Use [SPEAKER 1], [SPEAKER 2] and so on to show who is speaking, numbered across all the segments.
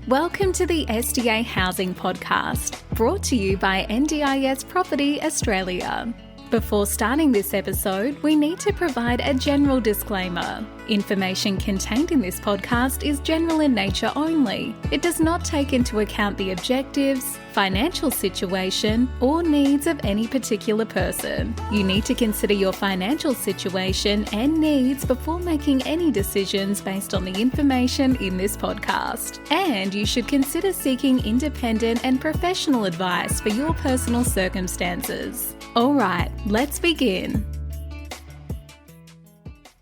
[SPEAKER 1] Welcome to the SDA Housing Podcast, brought to you by NDIS Property Australia. Before starting this episode, we need to provide a general disclaimer. Information contained in this podcast is general in nature only. It does not take into account the objectives, financial situation, or needs of any particular person. You need to consider your financial situation and needs before making any decisions based on the information in this podcast. And you should consider seeking independent and professional advice for your personal circumstances. All right, let's begin.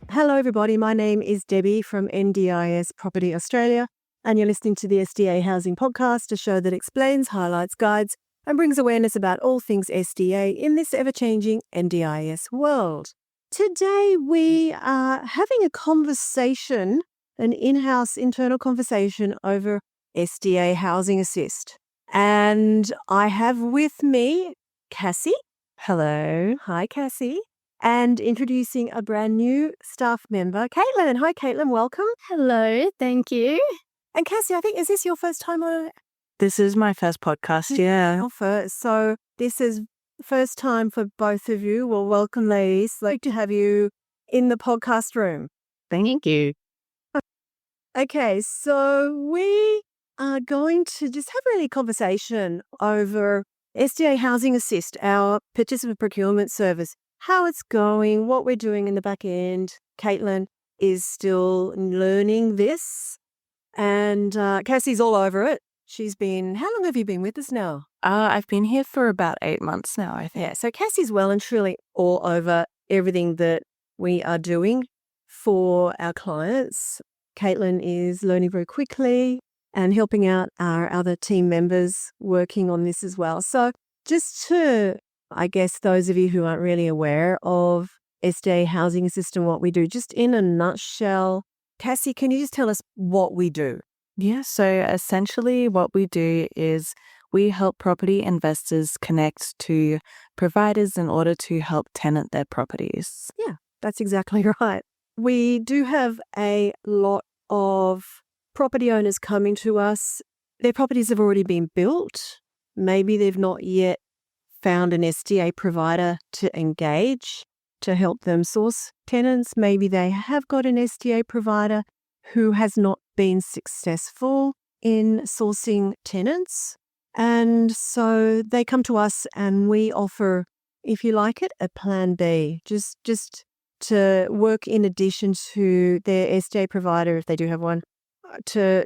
[SPEAKER 2] Hello everybody, my name is Debbie from NDIS Property Australia, and you're listening to the SDA Housing Podcast, a show that explains, highlights, guides and brings awareness about all things SDA in this ever-changing NDIS world. Today we are having a conversation, an in-house internal conversation over SDA Housing Assist. And I have with me Kassy.
[SPEAKER 3] Hello.
[SPEAKER 2] Hi, Kassy. And introducing a brand new staff member, Caitlan. Hi, Caitlan. Welcome.
[SPEAKER 4] Hello. Thank you.
[SPEAKER 2] And Kassy, I think, is this your first time on?
[SPEAKER 3] This is my first podcast, yeah.
[SPEAKER 2] Your first. So this is first time for both of you. Well, welcome, ladies. Like to have you in the podcast room.
[SPEAKER 3] Thank you.
[SPEAKER 2] Okay, so we are going to just have a really conversation over SDA Housing Assist, our Participant Procurement service, how it's going, what we're doing in the back end. Caitlan is still learning this, and Kassy's all over it. How long have you been with us now?
[SPEAKER 3] I've been here for about 8 months now, I think.
[SPEAKER 2] Yeah, so Kassy's well and truly all over everything that we are doing for our clients. Caitlan is learning very quickly and helping out our other team members working on this as well. So just to, I guess, those of you who aren't really aware of SDA Housing Assist and what we do, just in a nutshell, Kassy, can you just tell us what we do?
[SPEAKER 3] Yeah, so essentially what we do is we help property investors connect to providers in order to help tenant their properties.
[SPEAKER 2] Yeah, that's exactly right. We do have a lot of property owners coming to us. Their properties have already been built. Maybe they've not yet found an SDA provider to engage to help them source tenants. Maybe they have got an SDA provider who has not been successful in sourcing tenants. And so they come to us and we offer, if you like it, a plan B, just to work in addition to their SDA provider, if they do have one, to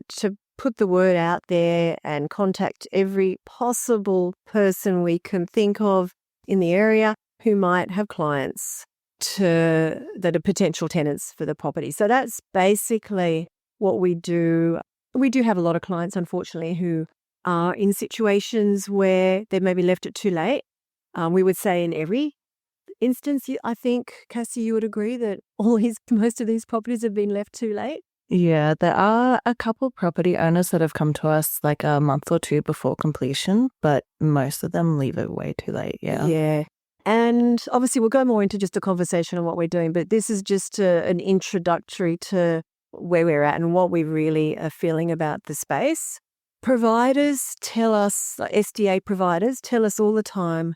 [SPEAKER 2] put the word out there and contact every possible person we can think of in the area who might have clients that are potential tenants for the property. So that's basically what we do. We do have a lot of clients, unfortunately, who are in situations where they maybe left it too late. We would say in every instance, I think, Kassy, you would agree that most of these properties have been left too late.
[SPEAKER 3] Yeah, there are a couple property owners that have come to us like a month or two before completion, but most of them leave it way too late, yeah.
[SPEAKER 2] Yeah. And obviously we'll go more into just a conversation on what we're doing, but this is just an introductory to where we're at and what we really are feeling about the space. Providers tell us, SDA providers tell us all the time,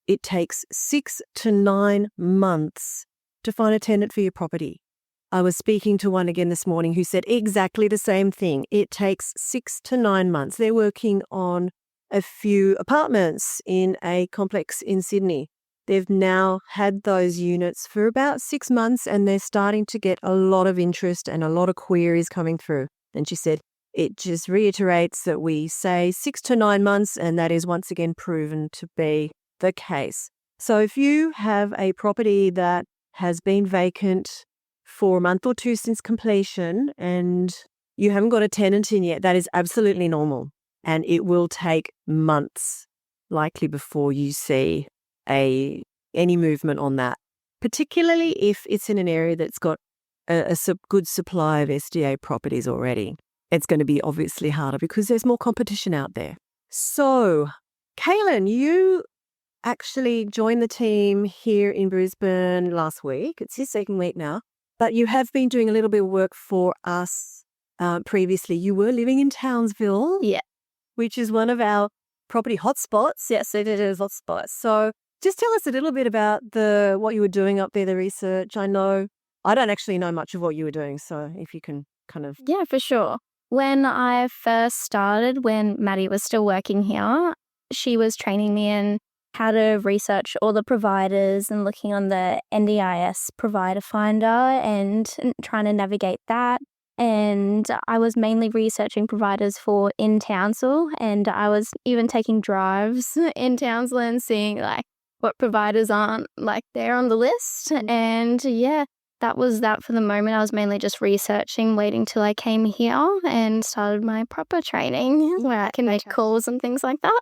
[SPEAKER 2] it takes 6 to 9 months to find a tenant for your property. I was speaking to one again this morning who said exactly the same thing. It takes 6 to 9 months. They're working on a few apartments in a complex in Sydney. They've now had those units for about 6 months and they're starting to get a lot of interest and a lot of queries coming through. And she said, it just reiterates that we say 6 to 9 months, and that is once again proven to be the case. So if you have a property that has been vacant for a month or two since completion and you haven't got a tenant in yet, that is absolutely normal. And it will take months, likely, before you see any movement on that, particularly if it's in an area that's got a good supply of SDA properties already. It's going to be obviously harder because there's more competition out there. So, Caitlan, you actually joined the team here in Brisbane last week. It's your second week now. But you have been doing a little bit of work for us previously you were living in Townsville,
[SPEAKER 4] Yeah.
[SPEAKER 2] which is one of our property hotspots.
[SPEAKER 4] Yes, it is hotspots.
[SPEAKER 2] So just tell us a little bit about what you were doing up there, the research. I don't actually know much of what you were doing, so if you can kind of...
[SPEAKER 4] Yeah, for sure. When I first started, when Maddie was still working here, she was training me in how to research all the providers and looking on the NDIS provider finder and trying to navigate that. And I was mainly researching providers for in Townsville, and I was even taking drives in Townsville and seeing like what providers aren't like there on the list. And yeah, that was that for the moment. I was mainly just researching, waiting till I came here and started my proper training where I can make calls and things like that.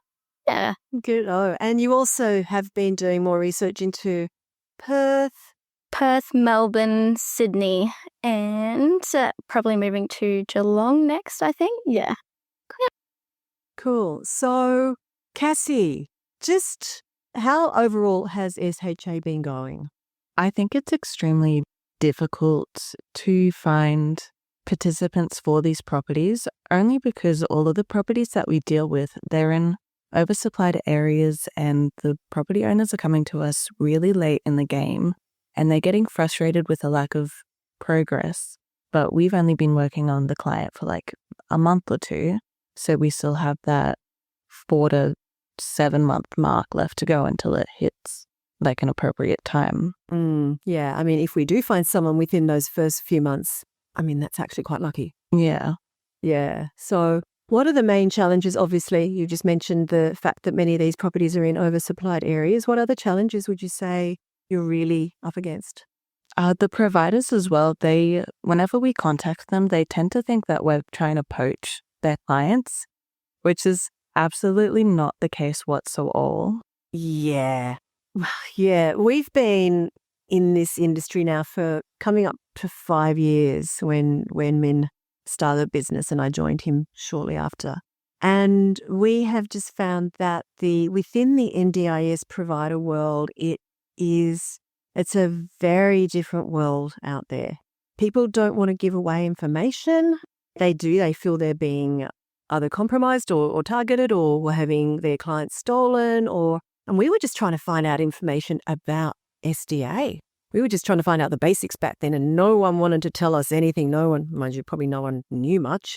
[SPEAKER 4] Yeah.
[SPEAKER 2] Good. Oh, and you also have been doing more research into Perth.
[SPEAKER 4] Melbourne, Sydney, and probably moving to Geelong next, I think. Yeah.
[SPEAKER 2] Cool. So, Kassy, just how overall has SHA been going?
[SPEAKER 3] I think it's extremely difficult to find participants for these properties, only because all of the properties that we deal with, they're in oversupplied areas and the property owners are coming to us really late in the game and they're getting frustrated with the lack of progress. But we've only been working on the client for like a month or two, so we still have that 4 to 7 month mark left to go until it hits like an appropriate time.
[SPEAKER 2] Yeah, I mean, if we do find someone within those first few months, I mean, that's actually quite lucky.
[SPEAKER 3] Yeah.
[SPEAKER 2] Yeah. So what are the main challenges? Obviously, you just mentioned the fact that many of these properties are in oversupplied areas. What other challenges would you say you're really up against?
[SPEAKER 3] The providers as well, whenever we contact them, they tend to think that we're trying to poach their clients, which is absolutely not the case whatsoever.
[SPEAKER 2] Yeah. Yeah, we've been in this industry now for coming up to 5 years when Min started a business and I joined him shortly after. And we have just found that within the NDIS provider world, it's a very different world out there. People don't want to give away information. They feel they're being either compromised or targeted or having their clients stolen and we were just trying to find out information about SDA. We were just trying to find out the basics back then and no one wanted to tell us anything. No one, mind you, probably no one knew much.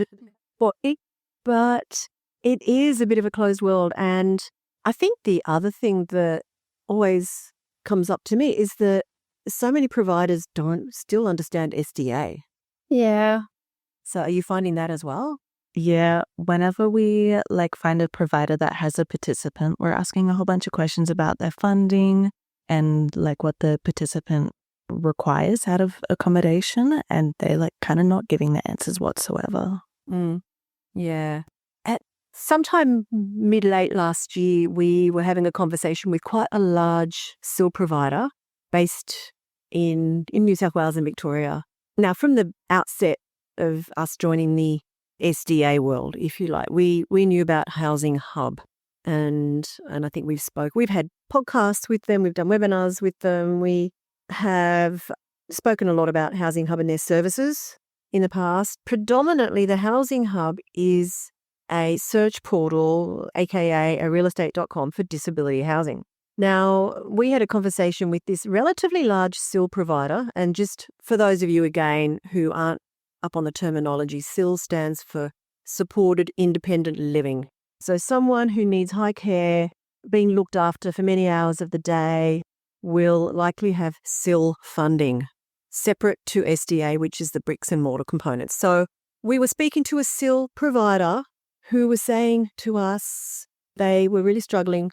[SPEAKER 2] But it is a bit of a closed world. And I think the other thing that always comes up to me is that so many providers don't still understand SDA.
[SPEAKER 4] Yeah.
[SPEAKER 2] So are you finding that as well?
[SPEAKER 3] Yeah, whenever we find a provider that has a participant, we're asking a whole bunch of questions about their funding and what the participant requires out of accommodation, and they're kind of not giving the answers whatsoever.
[SPEAKER 2] Yeah. At sometime mid-late last year, we were having a conversation with quite a large SIL provider based in New South Wales and Victoria. Now, from the outset of us joining the SDA world, if you like, we knew about Housing Hub, and I think we've had podcasts with them, we've done webinars with them, we have spoken a lot about Housing Hub and their services in the past. Predominantly, the Housing Hub is a search portal, aka a realestate.com for disability housing. Now, we had a conversation with this relatively large SIL provider, and just for those of you again who aren't up on the terminology, SIL stands for Supported Independent Living. So someone who needs high care, being looked after for many hours of the day, will likely have SIL funding, separate to SDA, which is the bricks and mortar component. So we were speaking to a SIL provider who was saying to us they were really struggling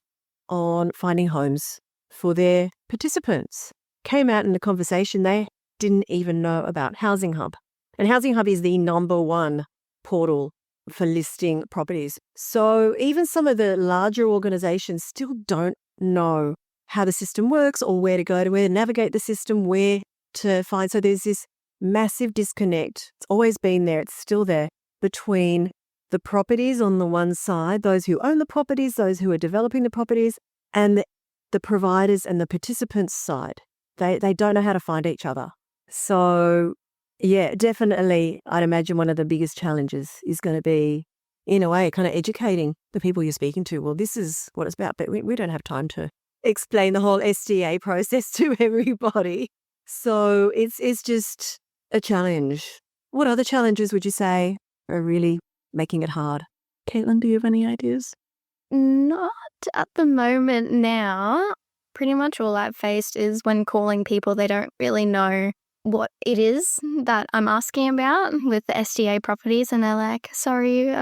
[SPEAKER 2] on finding homes for their participants. Came out in the conversation, they didn't even know about Housing Hub. And Housing Hub is the number one portal for listing properties. So even some of the larger organisations still don't know how the system works or where to go to, where to navigate the system, where to find. So there's this massive disconnect. It's always been there. It's still there between the properties on the one side, those who own the properties, those who are developing the properties, and the providers and the participants side. They don't know how to find each other. So Yeah, definitely. I'd imagine one of the biggest challenges is going to be, in a way, kind of educating the people you're speaking to. Well, this is what it's about, but we don't have time to explain the whole SDA process to everybody. So it's just a challenge. What other challenges would you say are really making it hard?
[SPEAKER 3] Caitlin, do you have any ideas?
[SPEAKER 4] Not at the moment now. Pretty much all I've faced is when calling people, they don't really know what it is that I'm asking about with the SDA properties, and they're like, sorry,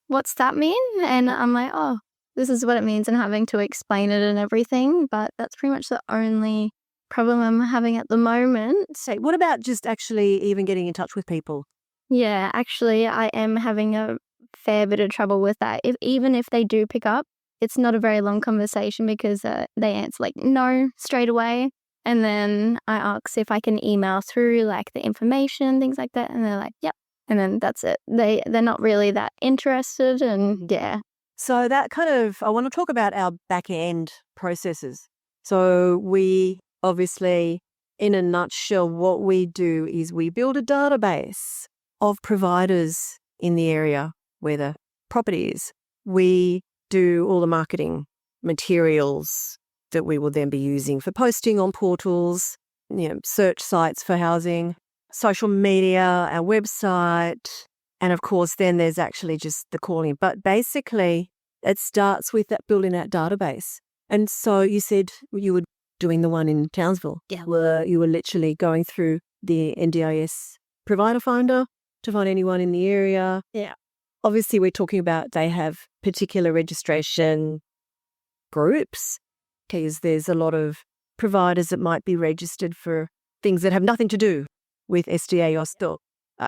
[SPEAKER 4] what's that mean? And I'm like, oh, this is what it means, and having to explain it and everything. But that's pretty much the only problem I'm having at the moment.
[SPEAKER 2] Say, what about just actually even getting in touch with people?
[SPEAKER 4] Yeah, actually, I am having a fair bit of trouble with that. Even if they do pick up, it's not a very long conversation because they answer like no straight away. And then I ask if I can email through like the information, things like that. And they're like, yep. And then that's it. They're not really that interested. And yeah.
[SPEAKER 2] So that kind of, I want to talk about our back end processes. So we obviously, in a nutshell, what we do is we build a database of providers in the area where the property is. We do all the marketing materials that we will then be using for posting on portals, search sites for housing, social media, our website, and of course then there's actually just the calling. But basically it starts with that building that database. And so you said you were doing the one in Townsville. Yeah. Where you were literally going through the NDIS provider finder to find anyone in the area.
[SPEAKER 4] Yeah.
[SPEAKER 2] Obviously we're talking about they have particular registration groups, because there's a lot of providers that might be registered for things that have nothing to do with SDA or still.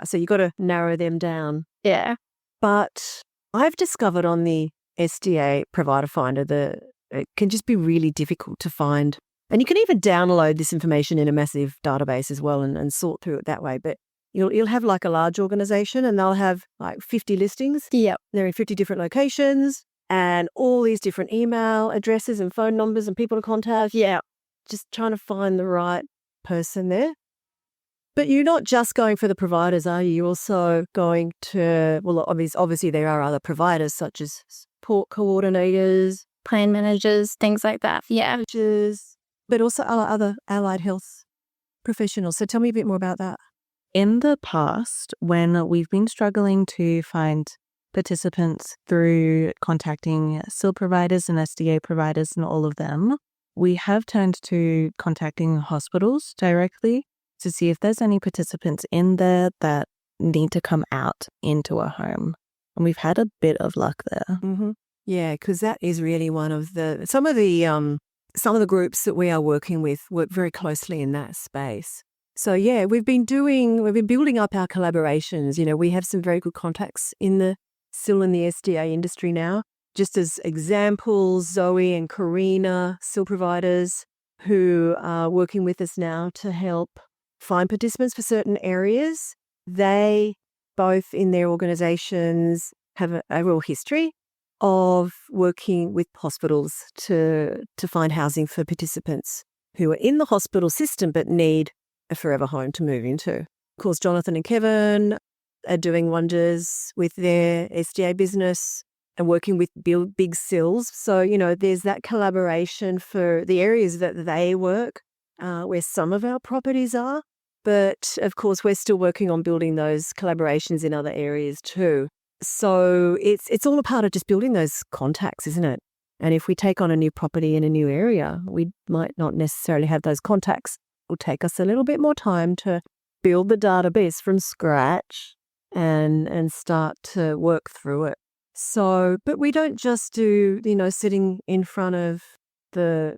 [SPEAKER 2] So you've got to narrow them down.
[SPEAKER 4] Yeah.
[SPEAKER 2] But I've discovered on the SDA Provider Finder that it can just be really difficult to find. And you can even download this information in a massive database as well and sort through it that way. But you'll have like a large organization and they'll have like 50 listings.
[SPEAKER 4] Yep.
[SPEAKER 2] They're in 50 different locations. And all these different email addresses and phone numbers and people to contact. Yeah. Just trying to find the right person there. But you're not just going for the providers, are you? You're also going to, well, obviously there are other providers such as support coordinators,
[SPEAKER 4] Plan managers, things like that. Yeah.
[SPEAKER 2] But also other allied health professionals. So tell me a bit more about that.
[SPEAKER 3] In the past, when we've been struggling to find participants through contacting SIL providers and SDA providers and all of them, we have turned to contacting hospitals directly to see if there's any participants in there that need to come out into a home. And we've had a bit of luck there.
[SPEAKER 2] Mm-hmm. Yeah, because that is really one of some of the groups that we are working with work very closely in that space. So yeah, we've been building up our collaborations. We have some very good contacts in the SIL and the SDA industry now. Just as examples, Zoe and Karina, SIL providers who are working with us now to help find participants for certain areas. They both in their organisations have a real history of working with hospitals to find housing for participants who are in the hospital system but need a forever home to move into. Of course, Jonathan and Kevin are doing wonders with their SDA business and working with big SILs. So, there's that collaboration for the areas that they work, where some of our properties are. But, of course, we're still working on building those collaborations in other areas too. So it's all a part of just building those contacts, isn't it? And if we take on a new property in a new area, we might not necessarily have those contacts. It will take us a little bit more time to build the database from scratch and start to work through it. So, but we don't just do, sitting in front of the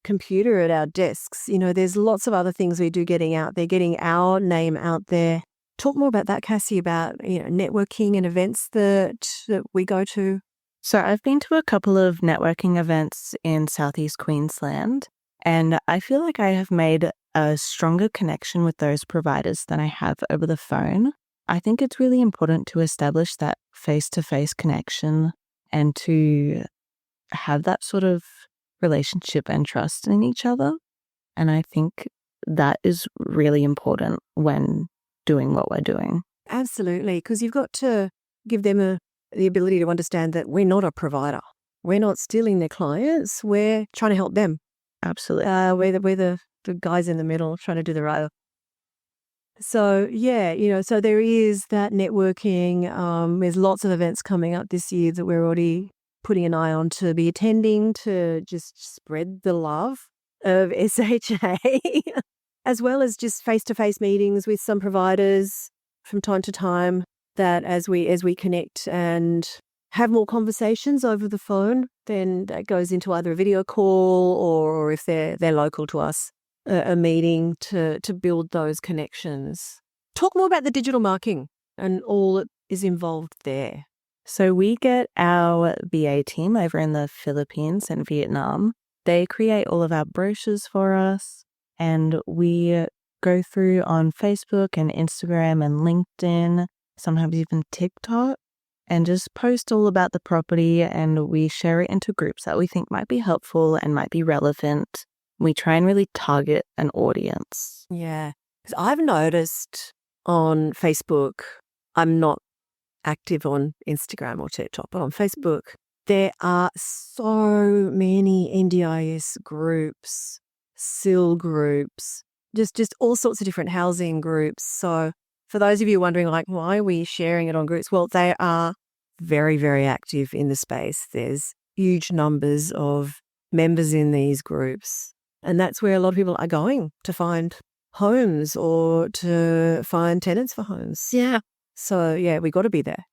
[SPEAKER 2] computer at our desks. There's lots of other things we do getting out there, getting our name out there. Talk more about that, Kassy, about, networking and events that we go to.
[SPEAKER 3] So I've been to a couple of networking events in Southeast Queensland, and I feel like I have made a stronger connection with those providers than I have over the phone. I think it's really important to establish that face-to-face connection and to have that sort of relationship and trust in each other. And I think that is really important when doing what we're doing.
[SPEAKER 2] Absolutely, because you've got to give them the ability to understand that we're not a provider. We're not stealing their clients. We're trying to help them.
[SPEAKER 3] Absolutely.
[SPEAKER 2] We're the guys in the middle trying to do the right. So, yeah, so there is that networking. There's lots of events coming up this year that we're already putting an eye on to be attending to just spread the love of SHA, as well as just face-to-face meetings with some providers from time to time, that as we connect and have more conversations over the phone, then that goes into either a video call or if they're local to us, a meeting to build those connections. Talk more about the digital marketing and all that is involved there.
[SPEAKER 3] So we get our VA team over in the Philippines and Vietnam. They create all of our brochures for us, and we go through on Facebook and Instagram and LinkedIn, sometimes even TikTok, and just post all about the property, and we share it into groups that we think might be helpful and might be relevant. We try and really target an audience.
[SPEAKER 2] Yeah, because I've noticed on Facebook, I'm not active on Instagram or TikTok, but on Facebook, there are so many NDIS groups, SIL groups, just all sorts of different housing groups. So for those of you wondering, like, why are we sharing it on groups? Well, they are very, very active in the space. There's huge numbers of members in these groups. And that's where a lot of people are going to find homes or to find tenants for homes.
[SPEAKER 3] Yeah.
[SPEAKER 2] So, yeah, we got to be there.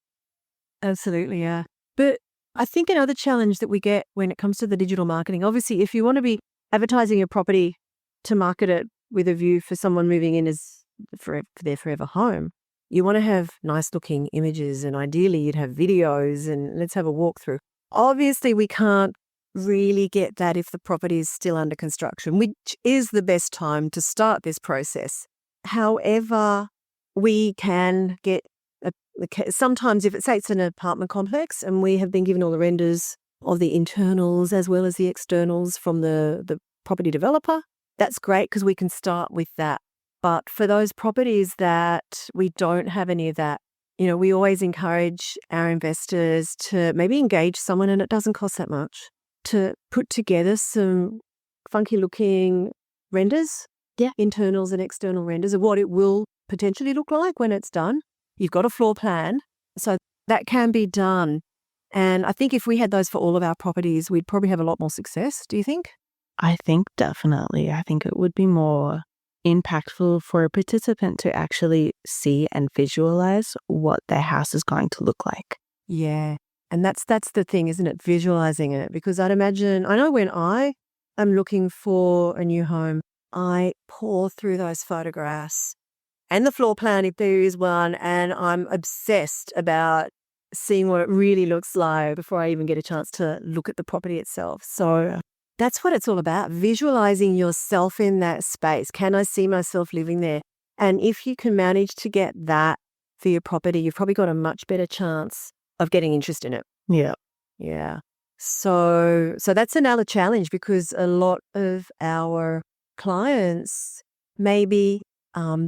[SPEAKER 2] Absolutely, yeah. But I think another challenge that we get when it comes to the digital marketing, obviously, if you want to be advertising your property to market it with a view for someone moving in as for their forever home, you want to have nice looking images, and ideally you'd have videos, and let's have a walkthrough. Obviously, we can't really get that if the property is still under construction, which is the best time to start this process. However, we can get sometimes if it's an apartment complex and we have been given all the renders of the internals as well as the externals from the property developer, that's great because we can start with that. But for those properties that we don't have any of that, we always encourage our investors to maybe engage someone, and it doesn't cost that much, to put together some funky looking renders, internals and external renders of what it will potentially look like when it's done. You've got a floor plan, so that can be done. And I think if we had those for all of our properties, we'd probably have a lot more success. Do you think?
[SPEAKER 3] I think definitely. I think it would be more impactful for a participant to actually see and visualize what their house is going to look like.
[SPEAKER 2] Yeah. And that's the thing, isn't it? Visualizing it. Because I know when I am looking for a new home, I pour through those photographs and the floor plan if there is one, and I'm obsessed about seeing what it really looks like before I even get a chance to look at the property itself. So that's what it's all about, visualizing yourself in that space. Can I see myself living there? And if you can manage to get that for your property, you've probably got a much better chance of getting interest in it.
[SPEAKER 3] Yeah.
[SPEAKER 2] Yeah. So that's another challenge, because a lot of our clients maybe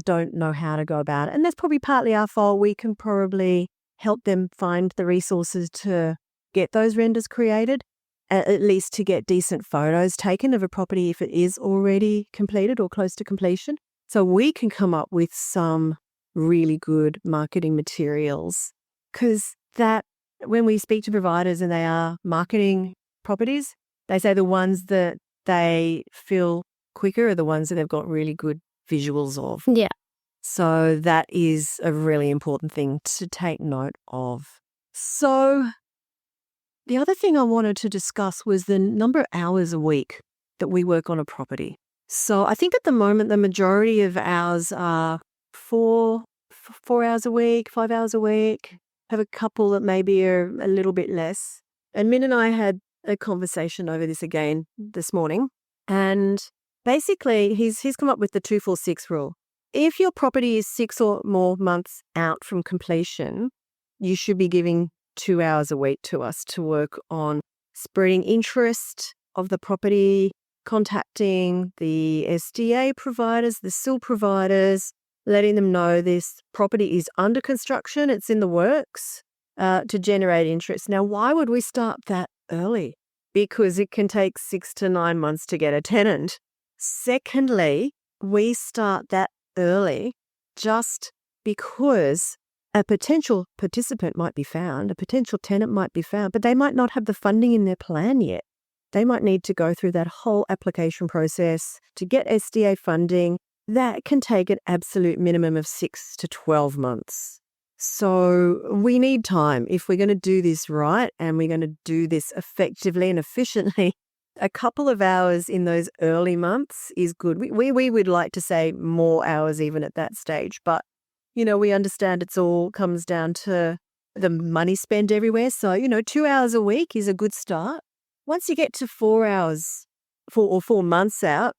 [SPEAKER 2] don't know how to go about it. And that's probably partly our fault. We can probably help them find the resources to get those renders created, at least to get decent photos taken of a property if it is already completed or close to completion. So we can come up with some really good marketing materials, because that when we speak to providers and they are marketing properties, they say the ones that they feel quicker are the ones that they've got really good visuals of.
[SPEAKER 4] Yeah.
[SPEAKER 2] So that is a really important thing to take note of. So the other thing I wanted to discuss was the number of hours a week that we work on a property. So I think at the moment, the majority of ours are 4 hours a week, 5 hours a week. Have a couple that maybe are a little bit less. And Min and I had a conversation over this again this morning. And basically, he's come up with the 2-4-6 rule. If your property is 6 or more months out from completion, you should be giving 2 hours a week to us to work on spreading interest of the property, contacting the SDA providers, the SIL providers, letting them know this property is under construction, it's in the works, to generate interest. Now, why would we start that early? Because it can take 6 to 9 months to get a tenant. Secondly, we start that early just because a potential participant might be found, a potential tenant might be found, but they might not have the funding in their plan yet. They might need to go through that whole application process to get SDA funding. That can take an absolute minimum of 6 to 12 months. So we need time. If we're going to do this right and we're going to do this effectively and efficiently, a couple of hours in those early months is good. We would like to say more hours even at that stage. But, we understand it's all comes down to the money spent everywhere. So, 2 hours a week is a good start. Once you get to 4 hours or 4 months out,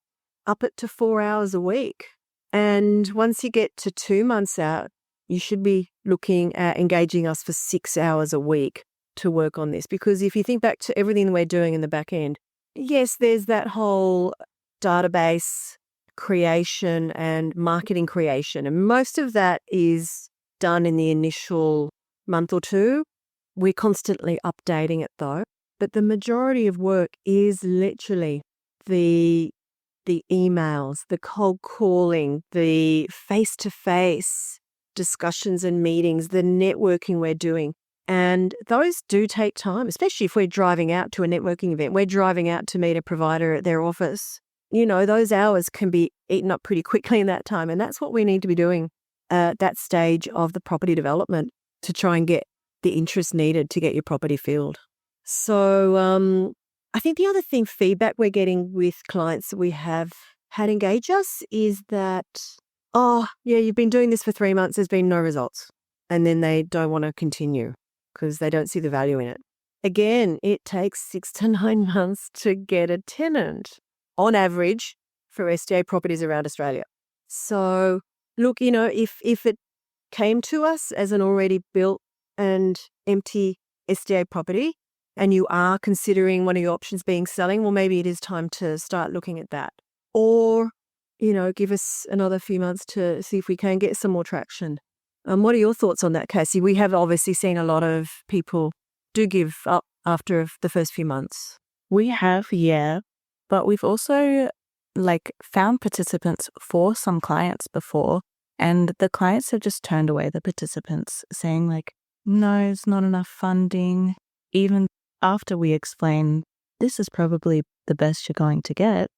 [SPEAKER 2] up it to 4 hours a week. And once you get to 2 months out, you should be looking at engaging us for 6 hours a week to work on this. Because if you think back to everything we're doing in the back end, yes, there's that whole database creation and marketing creation. And most of that is done in the initial month or two. We're constantly updating it though. But the majority of work is literally the emails, the cold calling, the face-to-face discussions and meetings, the networking we're doing. And those do take time, especially if we're driving out to a networking event. We're driving out to meet a provider at their office. Those hours can be eaten up pretty quickly in that time. And that's what we need to be doing at that stage of the property development to try and get the interest needed to get your property filled. So I think the other feedback we're getting with clients that we have had engage us is that, you've been doing this for 3 months, there's been no results. And then they don't want to continue because they don't see the value in it. Again, it takes 6 to 9 months to get a tenant on average for SDA properties around Australia. So look, if it came to us as an already built and empty SDA property, and you are considering one of your options being selling, well, maybe it is time to start looking at that. Or, give us another few months to see if we can get some more traction. What are your thoughts on that, Kassy? We have obviously seen a lot of people do give up after the first few months.
[SPEAKER 3] We have, yeah, but we've also found participants for some clients before, and the clients have just turned away the participants saying no, it's not enough funding. Even after we explain this is probably the best you're going to get,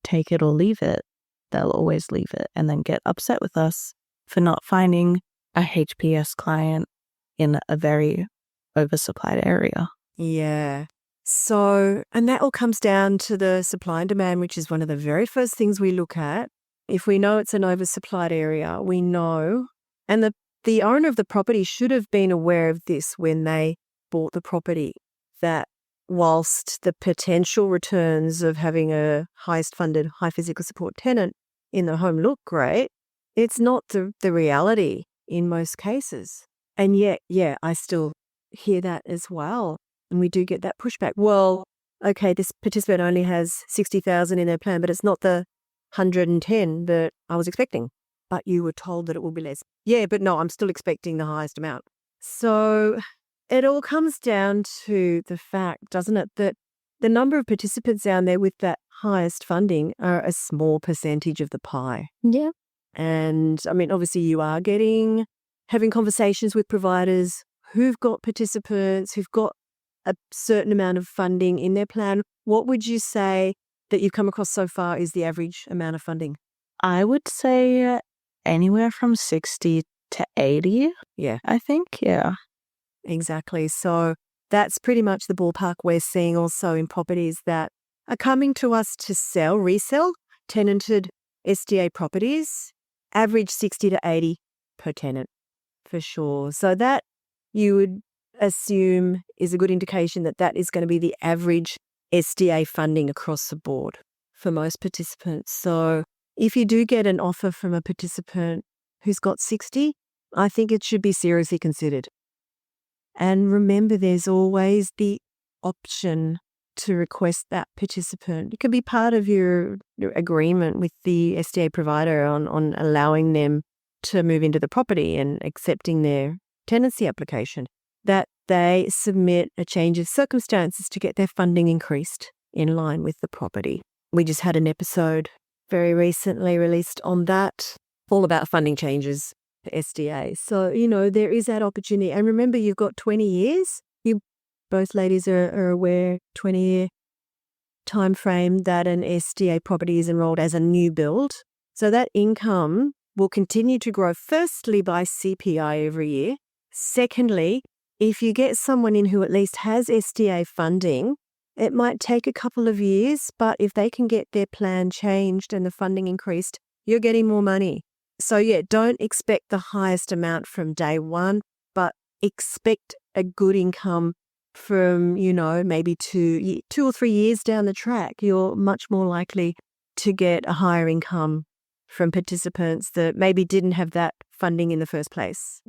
[SPEAKER 3] take it or leave it, they'll always leave it and then get upset with us for not finding a HPS client in a very oversupplied area.
[SPEAKER 2] Yeah. So, and that all comes down to the supply and demand, which is one of the very first things we look at. If we know it's an oversupplied area, we know, and the owner of the property should have been aware of this when they bought the property, that whilst the potential returns of having a highest funded, high physical support tenant in the home look great, it's not the reality in most cases. And yet, I still hear that as well. And we do get that pushback. Well, okay, this participant only has 60,000 in their plan, but it's not the 110 that I was expecting. But you were told that it will be less. Yeah, but no, I'm still expecting the highest amount. So it all comes down to the fact, doesn't it, that the number of participants down there with that highest funding are a small percentage of the pie.
[SPEAKER 4] Yeah.
[SPEAKER 2] And I mean, obviously you are having conversations with providers who've got participants, who've got a certain amount of funding in their plan. What would you say that you've come across so far is the average amount of funding?
[SPEAKER 3] I would say anywhere from 60 to 80.
[SPEAKER 2] Yeah.
[SPEAKER 3] I think, yeah.
[SPEAKER 2] Exactly. So that's pretty much the ballpark we're seeing also in properties that are coming to us to resell tenanted SDA properties, average 60 to 80 per tenant for sure. So that you would assume is a good indication that that is going to be the average SDA funding across the board for most participants. So if you do get an offer from a participant who's got 60, I think it should be seriously considered. And remember, there's always the option to request that participant. It could be part of your agreement with the SDA provider on allowing them to move into the property and accepting their tenancy application, that they submit a change of circumstances to get their funding increased in line with the property. We just had an episode very recently released on that, all about funding changes for SDA. So, there is that opportunity. And remember, you've got 20 years. You both ladies are aware, 20-year time frame that an SDA property is enrolled as a new build. So that income will continue to grow, firstly, by CPI every year. Secondly, if you get someone in who at least has SDA funding, it might take a couple of years, but if they can get their plan changed and the funding increased, you're getting more money. So don't expect the highest amount from day one, but expect a good income from, maybe 2 or 3 years down the track. You're much more likely to get a higher income from participants that maybe didn't have that funding in the first place.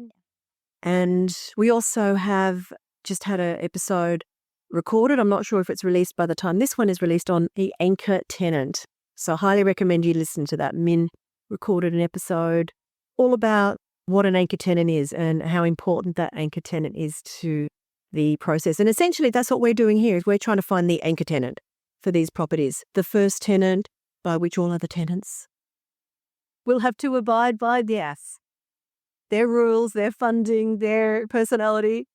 [SPEAKER 2] And we also have just had an episode recorded. I'm not sure if it's released by the time this one is released, on the anchor tenant. So I highly recommend you listen to that. Min recorded an episode all about what an anchor tenant is and how important that anchor tenant is to the process. And essentially that's what we're doing here, is we're trying to find the anchor tenant for these properties, the first tenant by which all other tenants will have to abide by their rules, their funding, their personality.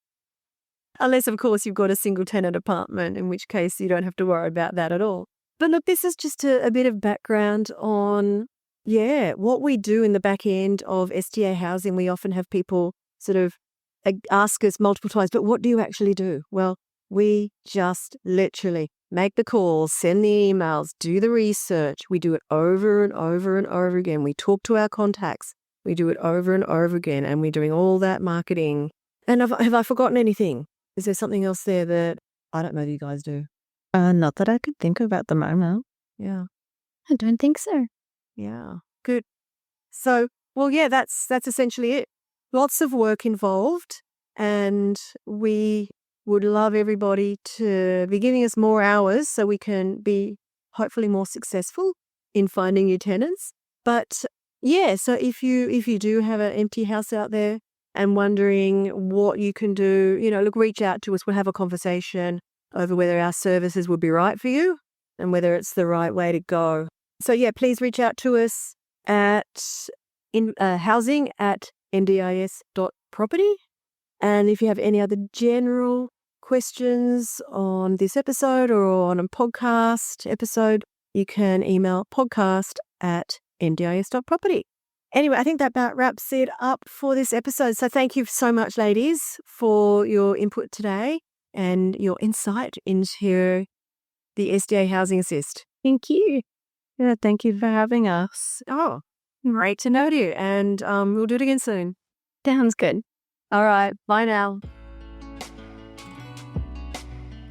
[SPEAKER 2] Unless, of course, you've got a single tenant apartment, in which case you don't have to worry about that at all. But look, this is just a bit of background on, what we do in the back end of SDA housing. We often have people sort of ask us multiple times, but what do you actually do? Well, we just literally make the calls, send the emails, do the research. We do it over and over and over again. We talk to our contacts. We do it over and over again, and we're doing all that marketing. And have I forgotten anything? Is there something else there that I don't know that you guys do?
[SPEAKER 3] Not that I could think of at the moment.
[SPEAKER 2] Yeah.
[SPEAKER 4] I don't think so.
[SPEAKER 2] Yeah. Good. So, that's essentially it. Lots of work involved, and we would love everybody to be giving us more hours so we can be hopefully more successful in finding new tenants. But so if you do have an empty house out there and wondering what you can do, reach out to us. We'll have a conversation over whether our services would be right for you and whether it's the right way to go. So please reach out to us at housing@ndis.property. And if you have any other general questions on this episode or on a podcast episode, you can email podcast@ndis.property. Anyway, I think that about wraps it up for this episode. So thank you so much, ladies, for your input today and your insight into the SDA Housing Assist.
[SPEAKER 3] Thank you. Yeah, thank you for having us.
[SPEAKER 2] Oh, great to know you. And we'll do it again soon.
[SPEAKER 4] Sounds good.
[SPEAKER 2] All right. Bye now.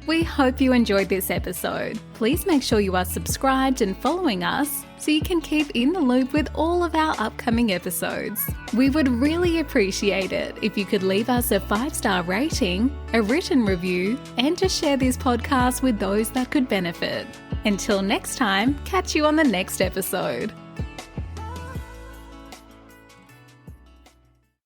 [SPEAKER 1] We hope you enjoyed this episode. Please make sure you are subscribed and following us so you can keep in the loop with all of our upcoming episodes. We would really appreciate it if you could leave us a 5-star rating, a written review, and to share this podcast with those that could benefit. Until next time, catch you on the next episode.